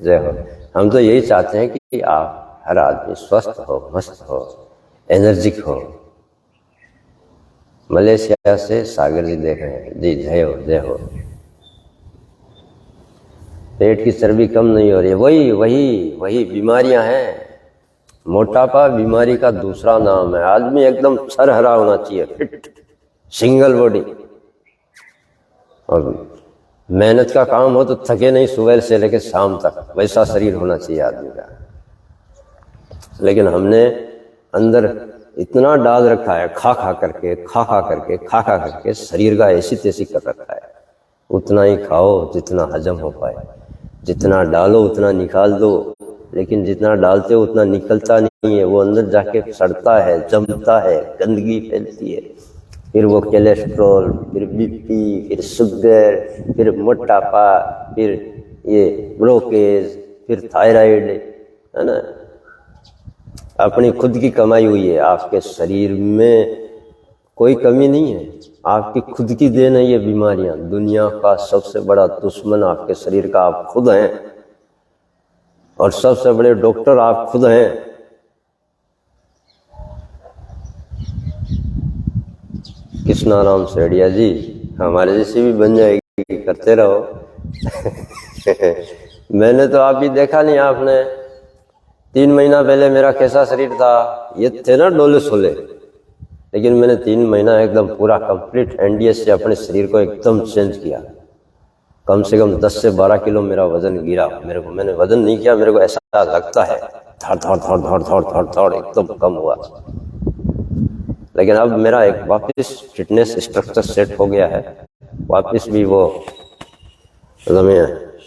जय हो। हम तो यही चाहते हैं कि आप हर आदमी स्वस्थ हो, मस्त हो, एनर्जिक हो। मलेशिया से सागर जी देख रहे हैं जी, जय हो, जय हो। पेट की चर्बी कम नहीं हो रही है, वही बीमारियां हैं। मोटापा बीमारी का दूसरा नाम है। आदमी एकदम छरहरा होना चाहिए, फिट, सिंगल बॉडी। और मेहनत का काम हो तो थके नहीं सुबह से लेकर शाम तक, वैसा शरीर होना चाहिए आदमी का। लेकिन हमने अंदर इतना डाल रखा है, खा खा करके शरीर का ऐसी तैसी कर रखा है। उतना ही खाओ जितना हजम हो पाए, जितना डालो उतना निकाल दो। लेकिन जितना डालते हो उतना निकलता नहीं है, वो अंदर जाके सड़ता है, जमता है, गंदगी फैलती है। फिर वो कोलेस्ट्रॉल, फिर बीपी, फिर शुगर, फिर मोटापा, फिर ये ब्लोकेज, फिर थायराइड, है ना। अपनी खुद की कमाई हुई है, आपके शरीर में कोई कमी नहीं है, आपकी खुद की देन है ये बीमारियां। दुनिया का सबसे बड़ा दुश्मन आपके शरीर का आप खुद हैं, और सबसे बड़े डॉक्टर आप खुद हैं। कृष्णाराम सेठिया जी, हमारे जैसी भी बन जाएगी, करते रहो। मैंने तो आप ही देखा नहीं, आपने 3 महीना पहले मेरा कैसा शरीर था, ये थे ना डोले सोले। लेकिन मैंने 3 महीना एकदम पूरा कंप्लीट एनडीएस से अपने शरीर को एकदम चेंज किया। कम से कम 10 से 12 किलो मेरा वजन गिरा। मैंने वजन नहीं किया, मेरे को ऐसा लगता है थोड़ एकदम कम हुआ। लेकिन अब मेरा एक वापस फिटनेस स्ट्रक्चर सेट हो गया है, वापस भी वो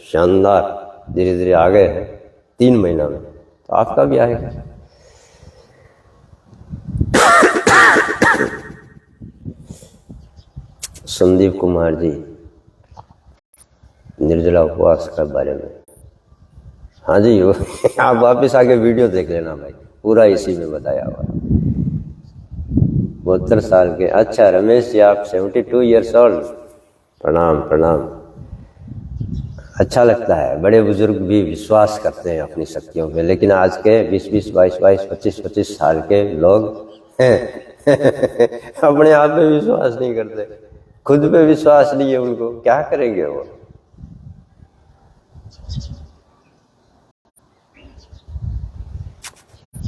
शानदार धीरे धीरे आ गए हैं 3 महीना में। तो आपका भी आएगा। संदीप कुमार जी, निर्जला उपवास के बारे में हाँ जी आप वापस आके वीडियो देख लेना भाई, पूरा इसी में बताया हुआ। 72 साल के। अच्छा रमेश जी आप 72 ईयर्स ओल्ड। प्रणाम प्रणाम। अच्छा लगता है, बड़े बुजुर्ग भी विश्वास करते हैं अपनी शक्तियों पे, लेकिन आज के 20-20, 22-22, 25-25 साल के लोग अपने आप पे विश्वास नहीं करते, खुद पे विश्वास नहीं है उनको, क्या करेंगे वो।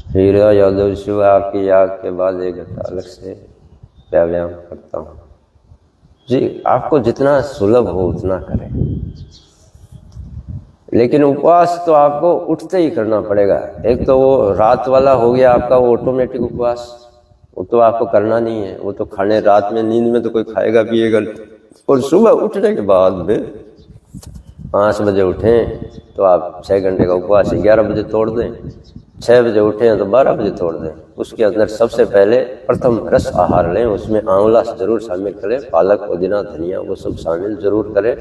हीरा यादव शिव आपकी याद के बाद 1 घंटा अलग से व्यायाम करता हूँ। जी आपको जितना सुलभ हो उतना करें, लेकिन उपवास तो आपको उठते ही करना पड़ेगा। एक तो वो रात वाला हो गया आपका वो ऑटोमेटिक उपवास, वो तो आपको करना नहीं है, वो तो खाने रात में नींद में तो कोई खाएगा पिएगा, और सुबह उठने के बाद में 5 बजे उठें तो आप 6 घंटे का उपवास 11 बजे तोड़ दें, 6 बजे उठें तो 12 बजे तोड़ दें। उसके अंदर सबसे पहले प्रथम रस आहार लें, उसमें आंवला जरूर शामिल करें, पालक पुदीना धनिया वो सब शामिल जरूर करें,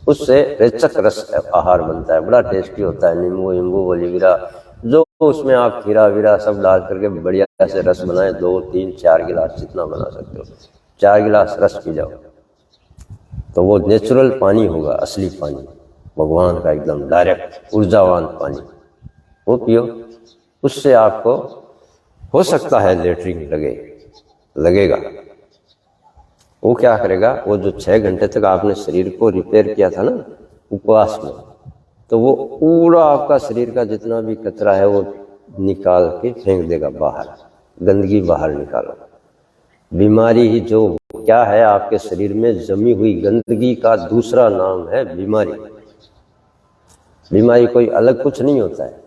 उससे रेचक रस आहार बनता है, बड़ा टेस्टी होता है। नींबू वींबू वलीवीरा जो उसमें आप खीरा वीरा सब डाल करके बढ़िया से रस बनाएं, 2, 3, 4 गिलास जितना बना सकते हो, 4 गिलास रस पी जाओ तो वो नेचुरल पानी होगा, असली पानी, भगवान का एकदम डायरेक्ट ऊर्जावान पानी, वो पियो। उससे आपको हो सकता है लेटरिन लगेगा। वो क्या करेगा, वो जो 6 घंटे तक आपने शरीर को रिपेयर किया था ना उपवास में, तो वो पूरा आपका शरीर का जितना भी कचरा है वो निकाल के फेंक देगा बाहर, गंदगी बाहर निकालो। बीमारी ही जो क्या है आपके शरीर में जमी हुई गंदगी का दूसरा नाम है बीमारी। बीमारी कोई अलग कुछ नहीं होता है,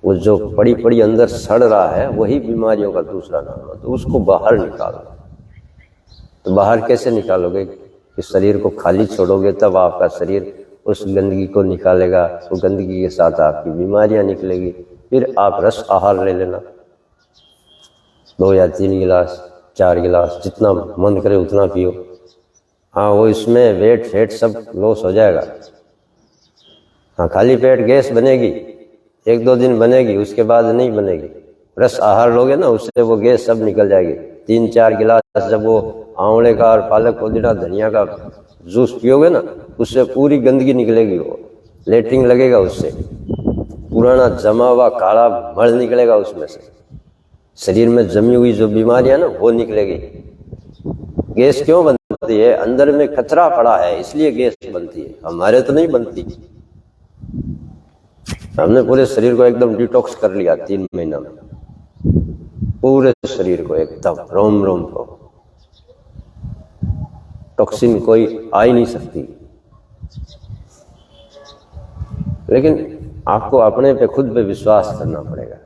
वो जो पड़ी पड़ी अंदर सड़ रहा है वही बीमारियों का दूसरा नाम है। तो उसको बाहर निकालो। तो बाहर कैसे निकालोगे कि शरीर को खाली छोड़ोगे तब आपका शरीर उस गंदगी को निकालेगा, वो गंदगी के साथ आपकी बीमारियां निकलेगी। फिर आप रस आहार ले लेना, 2 या 3 गिलास 4 गिलास जितना मन करे उतना पियो। हाँ वो इसमें वेट फेट सब लॉस हो जाएगा। हाँ खाली पेट गैस बनेगी, 1-2 दिन बनेगी, उसके बाद नहीं बनेगी। रस आहार लोगे ना उससे वो गैस सब निकल जाएगी। 3-4 गिलास जब वो आंवले का और पालक पुदीना धनिया का जूस पियोगे ना उससे पूरी गंदगी निकलेगी, वो लेटरिन लगेगा, उससे पुराना जमा हुआ काला मल निकलेगा, उसमें से शरीर में जमी हुई जो बीमारियां ना वो निकलेगी। गैस क्यों बनती है, अंदर में कचरा पड़ा है इसलिए गैस बनती है, हमारे तो नहीं बनती। हमने पूरे शरीर को एकदम डिटॉक्स कर लिया 3 महीना में, पूरे शरीर को एकदम रोम रोम को टॉक्सिन कोई आ ही नहीं सकती। लेकिन आपको अपने पे खुद पे विश्वास करना पड़ेगा।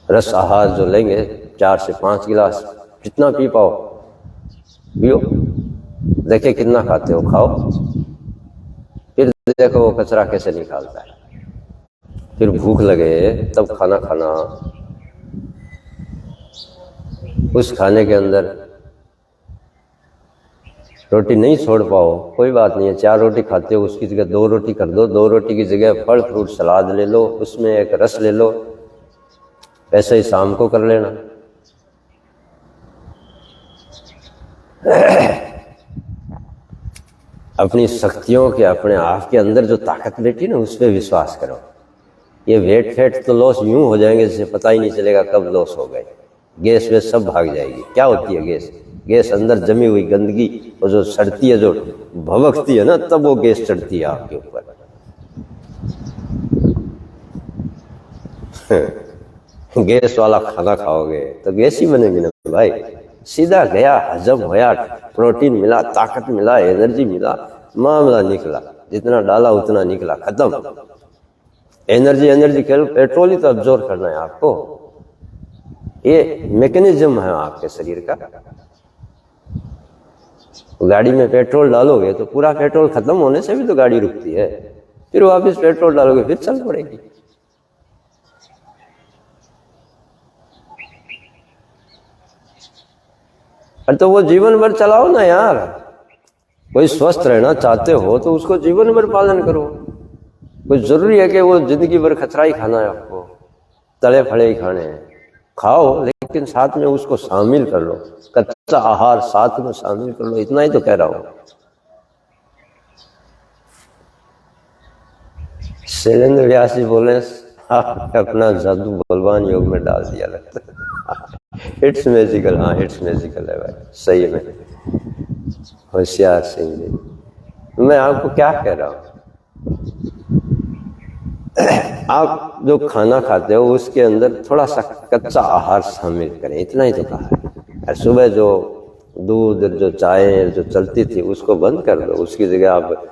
रस आहार जो लेंगे 4 से 5 गिलास जितना पी पाओ पियो, देखे कितना खाते हो खाओ, फिर देखो वो कचरा कैसे निकालता है। फिर भूख लगे तब खाना खाना, उस खाने के अंदर रोटी नहीं छोड़ पाओ कोई बात नहीं है, 4 रोटी खाते हो उसकी जगह 2 रोटी कर दो, 2 रोटी की जगह फल फ्रूट सलाद ले लो, उसमें एक रस ले लो, ऐसे ही शाम को कर लेना। अपनी शक्तियों के अपने आप के अंदर जो ताकत बैठी ना उस पर विश्वास करो। ये वेट फेट तो लॉस यूं हो जाएंगे जिसे पता ही नहीं चलेगा कब लॉस हो गए। गैस वेस सब भाग जाएगी। क्या होती है गैस? गैस अंदर जमी हुई गंदगी और जो सड़ती है, जो भभकती है ना, तब वो गैस चढ़ती है आपके ऊपर। गैस वाला खाना खाओगे तो गैस ही बनेगी ना भाई। सीधा गया, हजम होया, प्रोटीन मिला, ताकत मिला, एनर्जी मिला, मामला निकला, जितना डाला उतना निकला, खत्म। एनर्जी केवल पेट्रोल ही तो अब्जॉर्ब करना है आपको। ये मैकेनिज्म है आपके शरीर का। गाड़ी में पेट्रोल डालोगे तो पूरा पेट्रोल खत्म होने से भी तो गाड़ी रुकती है, फिर वापस पेट्रोल डालोगे फिर चल पड़ेगी। और तो वो जीवन भर चलाओ ना यार। कोई स्वस्थ रहना चाहते हो तो उसको जीवन भर पालन करो। कोई जरूरी है कि वो जिंदगी भर खचरा ही खाना है आपको, तले फले ही खाने हैं? खाओ लेकिन साथ में उसको शामिल कर लो, कच्चा आहार साथ में शामिल कर लो, इतना ही तो कह रहा हूं। शैलेंद्र व्यास जी बोले आपने अपना जादू बलवान योग में डाल दिया लगता है। इट्स मैजिकल, हाँ इट्स मैजिकल है भाई, सही में होशियार सिंह जी। मैं आपको क्या कह रहा हूं, आप जो खाना खाते हो उसके अंदर थोड़ा सा कच्चा आहार शामिल करें, इतना ही तो कहा है। और सुबह जो दूध जो चाय जो चलती थी उसको बंद कर दो, उसकी जगह आप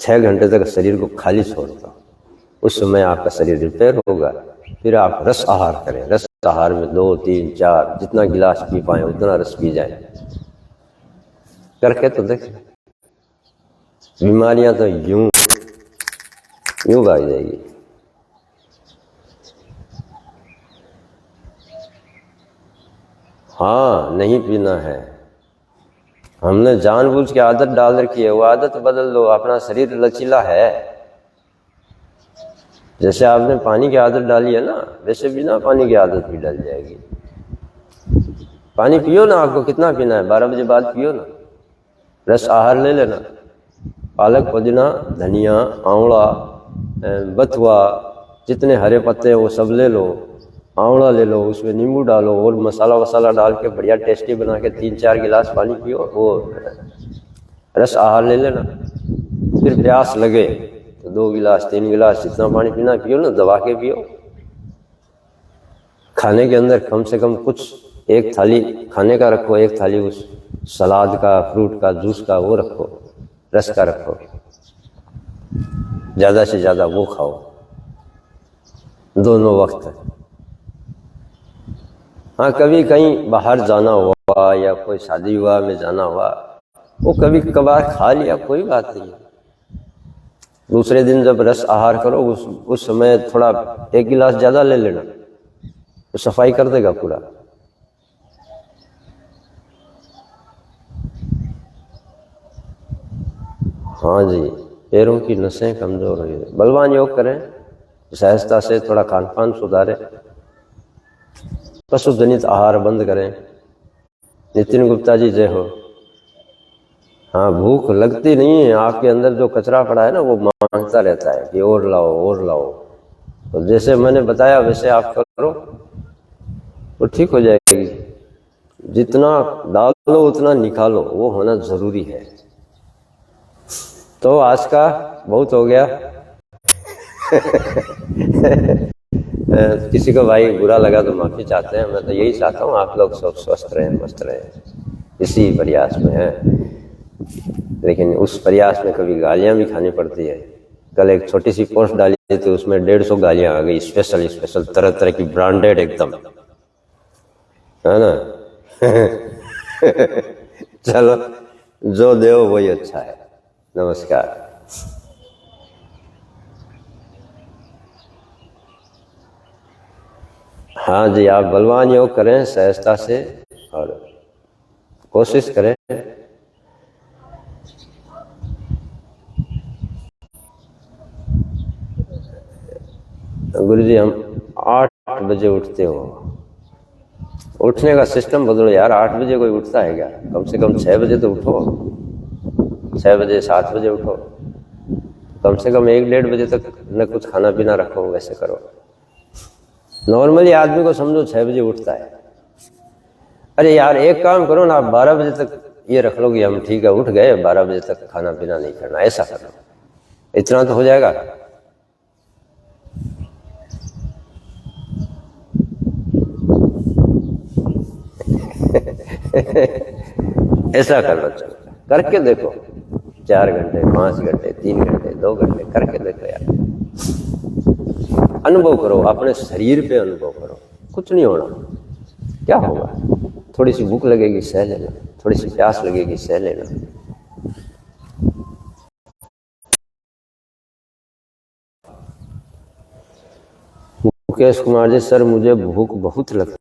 6 घंटे तक शरीर को खाली छोड़ दो, उस समय आपका शरीर रिपेयर होगा। फिर आप रस आहार करें, रस आहार में 2, 3, 4 जितना गिलास पी पाए उतना रस पी जाए, करके तो देखें, बीमारियां तो यूं भाग जाएगी। हाँ नहीं पीना है, हमने जानबूझ के आदत डाल रखी है, वो आदत बदल दो। अपना शरीर लचीला है, जैसे आपने पानी की आदत डाली है ना, वैसे बिना पानी की आदत भी डल जाएगी। पानी पियो ना, आपको कितना पीना है, 12 बजे बाद पियो ना। रस आहार ले लेना, पालक, पुदीना, धनिया, आंवला, बथुआ, जितने हरे पत्ते हैं वो सब ले लो, आंवला ले लो, उसमें नींबू डालो और मसाला वसाला डाल के बढ़िया टेस्टी बना के 3-4 गिलास पानी पियो, वो रस आहार ले लेना। फिर प्यास लगे तो 2 गिलास 3 गिलास जितना पानी पीना पियो ना, दबा के पियो। खाने के अंदर कम से कम कुछ, एक थाली खाने का रखो, एक थाली उस सलाद का, फ्रूट का, जूस का वो रखो, रस का रखो, ज्यादा से ज्यादा वो खाओ दोनों वक्त। हाँ कभी कहीं बाहर जाना हुआ या कोई शादी विवाह में जाना हुआ, वो कभी कभार खा लिया, कोई बात नहीं। दूसरे दिन जब रस आहार करो उस समय थोड़ा 1 गिलास ज्यादा ले लेना, तो सफाई कर देगा पूरा। हाँ जी, पैरों की नसें कमजोर हो गई, बलवान योग करें, सहजता से थोड़ा खान पान सुधारें, पशु जनित आहार बंद करें। नितिन गुप्ता जी जय हो। हाँ भूख लगती नहीं है, आपके अंदर जो कचरा पड़ा है ना वो मांगता रहता है कि और लाओ और लाओ। तो जैसे मैंने बताया वैसे आप करो तो ठीक हो जाएगी। जितना डालो उतना निकालो, वो होना जरूरी है। तो आज का बहुत हो गया। किसी को भाई बुरा लगा तो माफी चाहते हैं, मैं तो यही चाहता हूँ आप लोग सब स्वस्थ रहें, मस्त रहें, इसी प्रयास में है। लेकिन उस प्रयास में कभी गालियां भी खानी पड़ती है। कल एक छोटी सी पोस्ट डाली थी, उसमें 150 गालियां आ गई, स्पेशल तरह तरह की, ब्रांडेड एकदम, है ना। चलो जो देव वही अच्छा है। नमस्कार। हाँ जी, आप बलवान योग करें सहजता से और कोशिश करें। गुरु जी हम 8 बजे उठते हो, उठने का सिस्टम बदलो यार। 8 बजे कोई उठता है क्या? कम से कम 6 बजे तो उठो, 6 बजे 7 बजे उठो, कम से कम 1-1.5 बजे तक न कुछ खाना पीना रखो, वैसे करो। नॉर्मली आदमी को समझो 6 बजे उठता है। अरे यार एक काम करो ना, आप 12 बजे तक ये रख लो कि हम ठीक है उठ गए, 12 बजे तक खाना पीना नहीं करना, ऐसा कर लो, इतना तो हो जाएगा। ऐसा कर लो, चलो करके देखो, 4 घंटे 5 घंटे 3 घंटे 2 घंटे करके देखो यार, अनुभव करो, अपने शरीर पे अनुभव करो। कुछ नहीं होना, क्या होगा? थोड़ी सी भूख लगेगी सह लेना, थोड़ी सी प्यास लगेगी सह लेना। मुकेश कुमार जी, सर मुझे भूख बहुत लगती